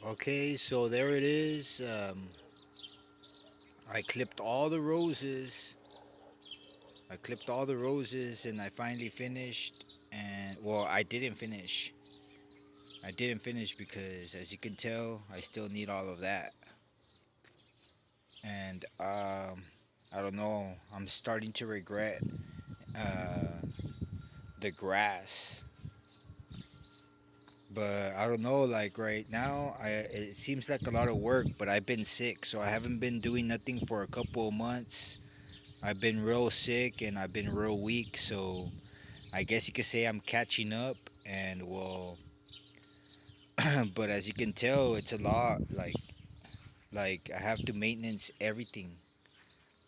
Okay, so there it is. I clipped all the roses. I clipped all the roses and I finally finished. And well, I didn't finish. I didn't finish because, as you can tell, I still need all of that. And I don't know. I'm starting to regret uh, the grass. But I don't know. Like right now, it seems like a lot of work. But I've been sick, so I haven't been doing nothing for a couple of months. I've been real sick and I've been real weak, so I guess you could say I'm catching up. And well, but as you can tell, it's a lot. Like I have to maintenance everything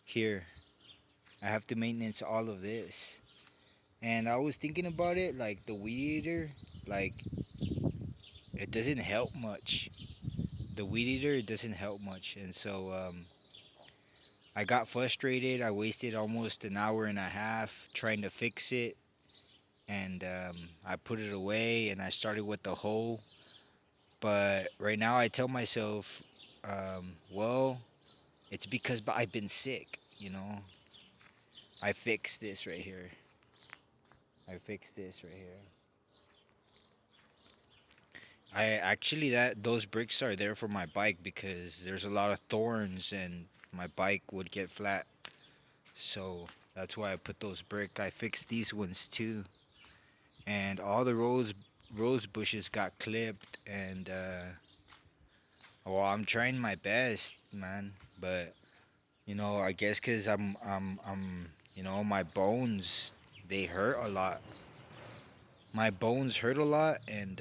here. I have to maintenance all of this. And I was thinking about it, like the weed eater, like it doesn't help much. The weed eater it doesn't help much, and so I got frustrated. I wasted almost an hour and a half trying to fix it, and I put it away and I started with the hoe. But right now I tell myself, well, it's because I've been sick. I fixed this right here. I fixed this right here. I actually that those bricks are there for my bike because there's a lot of thorns and my bike would get flat. So that's why I put those brick. I fixed these ones too, and all the rose bushes got clipped and well, I'm trying my best, man. But I guess cause my bones they hurt a lot. My bones hurt a lot, and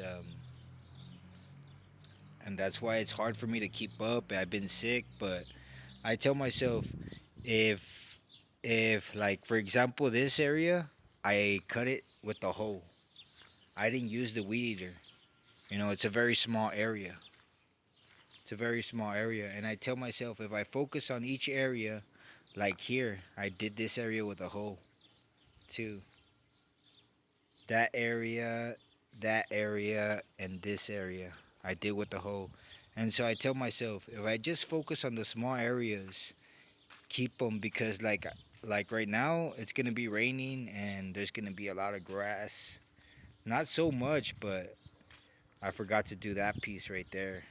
that's why it's hard for me to keep up. I've been sick, but I tell myself if if like for example this area, I cut it with the hoe. I didn't use the weed eater. It's a very small area. It's a very small area, and I tell myself if I focus on each area, like here, I did this area with a hoe too. That area, that area, and this area, I did with the hoe. And so I tell myself if I just focus on the small areas, keep them because like right now it's gonna be raining and there's gonna be a lot of grass. Not so much, but I forgot to do that piece right there.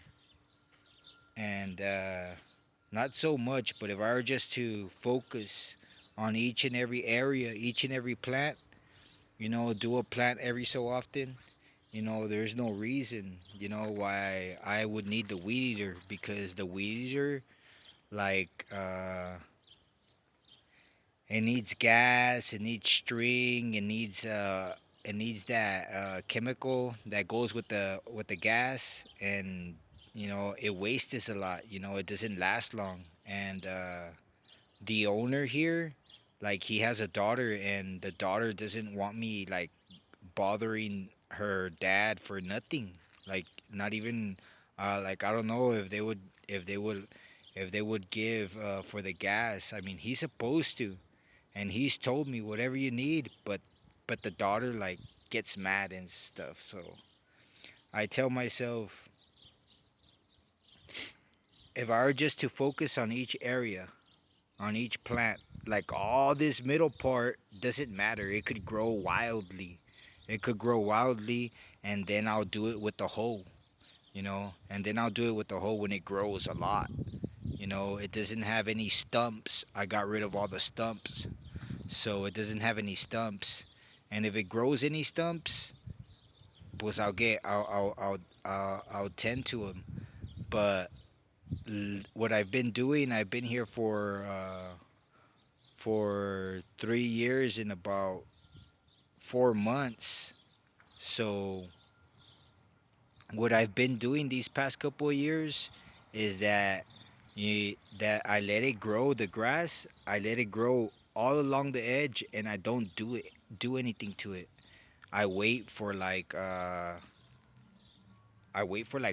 And not so much, but if I were just to focus on each and every area, each and every plant, do a plant every so often, there's no reason, why I would need the weed eater because the weed eater, like, it needs gas, it needs string, it needs that chemical that goes with the gas, and it wastes a lot. It doesn't last long, and the owner here, like he has a daughter, and the daughter doesn't want me like bothering her dad for nothing, like not even like I don't know if they would if they would give for the gas. I mean, he's supposed to, and he's told me whatever you need, but the daughter like gets mad and stuff. So I tell myself if I were just to focus on each area, on each plant, like all this middle part doesn't matter. It could grow wildly. It could grow wildly, and then I'll do it with the hoe, and then I'll do it with the hoe when it grows a lot. It doesn't have any stumps. I got rid of all the stumps, so it doesn't have any stumps. And if it grows any stumps, pues I'll tend to them. But what I've been doing, I've been here for 3 years and about 4 months. So what I've been doing these past couple of years is that I let it grow the grass. I let it grow all along the edge, and I don't do anything to it. I wait for like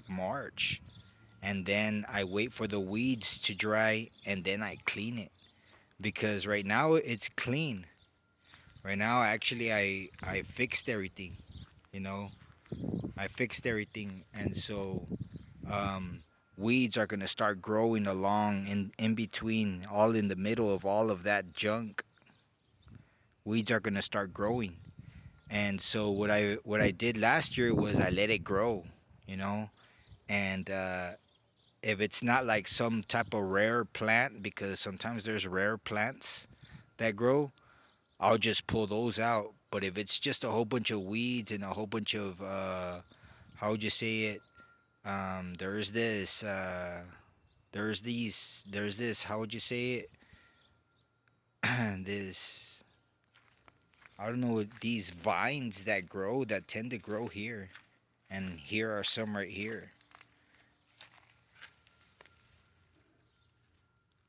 March, and then I wait for the weeds to dry, and then I clean it because right now it's clean. Right now, actually, I fixed everything. You know, I fixed everything, and so um, weeds are gonna start growing along in between, all in the middle of all of that junk. Weeds are gonna start growing, and so what I did last year was I let it grow, you know, and if it's not like some type of rare plant, because sometimes there's rare plants that grow, I'll just pull those out. But if it's just a whole bunch of weeds and a whole bunch of how would you say it? There's this there's this how would you say it? This, I don't know, these vines that grow that tend to grow here, and here are some right here.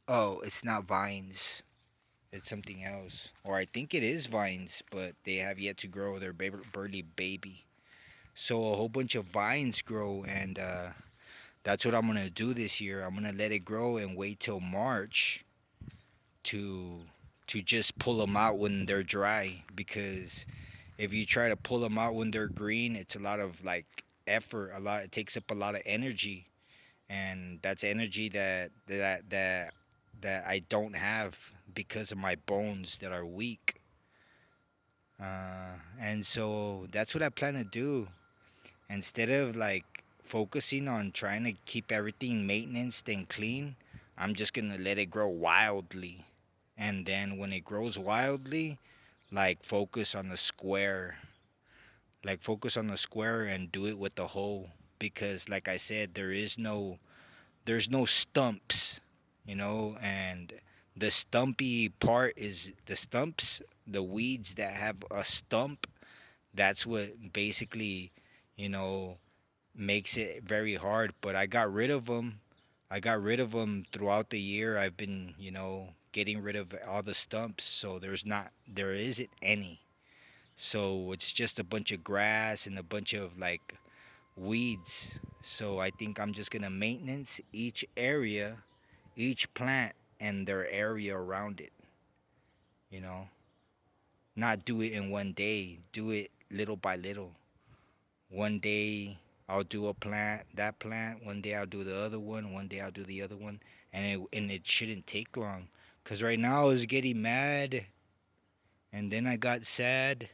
Oh, it's not vines. It's something else, or I think it is vines, but they have yet to grow their burly baby. So a whole bunch of vines grow, and that's what I'm gonna do this year. I'm gonna let it grow and wait till March to just pull them out when they're dry. Because if you try to pull them out when they're green, it's a lot of like effort. A lot. It takes up a lot of energy, and that's energy that I don't have because of my bones that are weak. And so that's what I plan to do. Instead of like focusing on trying to keep everything maintenance and clean, I'm just gonna let it grow wildly. And then when it grows wildly, like focus on the square. Like focus on the square and do it with the hoe. Because like I said, there's no stumps, and the stumpy part is the stumps, the weeds that have a stump. That's what basically, you know, makes it very hard. But I got rid of them. I got rid of them throughout the year. I've been, getting rid of all the stumps. So there isn't any. So it's just a bunch of grass and a bunch of like weeds. So I think I'm just gonna maintenance each area, each plant, and their area around it. You know, not do it in one day. Do it little by little. One day I'll do a plant, that plant. One day I'll do the other one. One day I'll do the other one, and it shouldn't take long. Cause right now I was getting mad, and then I got sad,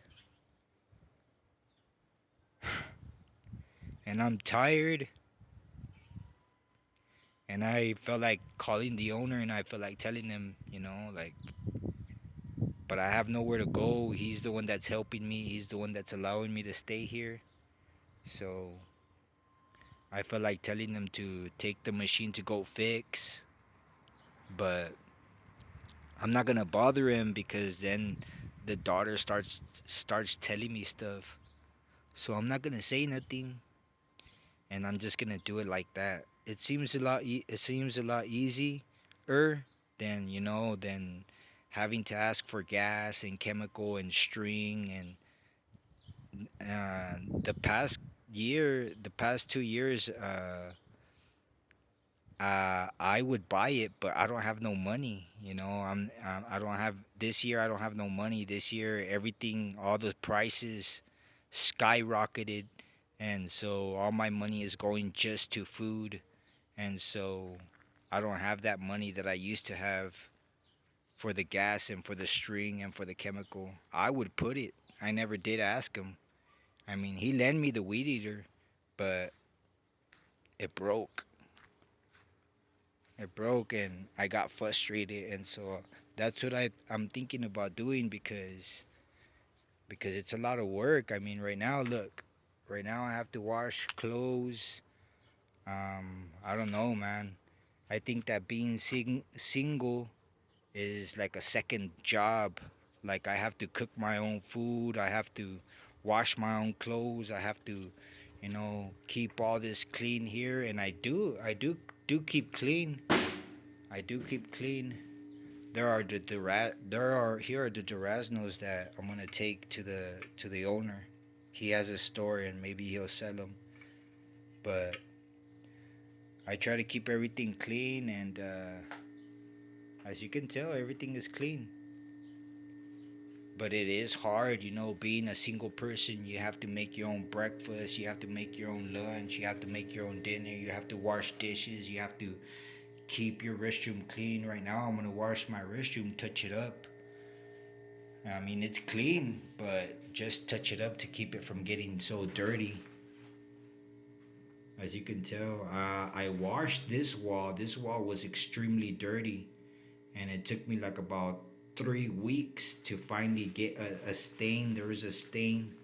and I'm tired, and I felt like calling the owner, and I felt like telling him, like, but I have nowhere to go. He's the one that's helping me. He's the one that's allowing me to stay here. So I felt like telling them to take the machine to go fix, but I'm not gonna bother him because then the daughter starts telling me stuff. So I'm not gonna say nothing, and I'm just gonna do it like that. It seems a lot easier than having to ask for gas and chemical and string. And the past 2 years, I would buy it, but I don't have no money. I don't have this year. I don't have no money this year. Everything, all the prices skyrocketed, and so all my money is going just to food, and so I don't have that money that I used to have for the gas and for the string and for the chemical. I would put it. I never did ask him. I mean, he lent me the weed eater, but it broke. It broke, and I got frustrated, and so that's what I'm thinking about doing because it's a lot of work. I mean, right now, look, right now I have to wash clothes. I don't know, man. I think that being single is like a second job. Like I have to cook my own food. I have to wash my own clothes. I have to, keep all this clean here, and I do keep clean. I do keep clean. Here are the duraznos that I'm gonna take to the owner. He has a store, and maybe he'll sell them. But I try to keep everything clean, and as you can tell, everything is clean. But it is hard, you know, being a single person. You have to make your own breakfast, you have to make your own lunch, you have to make your own dinner, you have to wash dishes, you have to keep your restroom clean. Right now, I'm gonna wash my restroom, touch it up. I mean, it's clean, but just touch it up to keep it from getting so dirty. As you can tell, I washed this wall. This wall was extremely dirty, and it took me like about 3 weeks to finally get a stain. There was a stain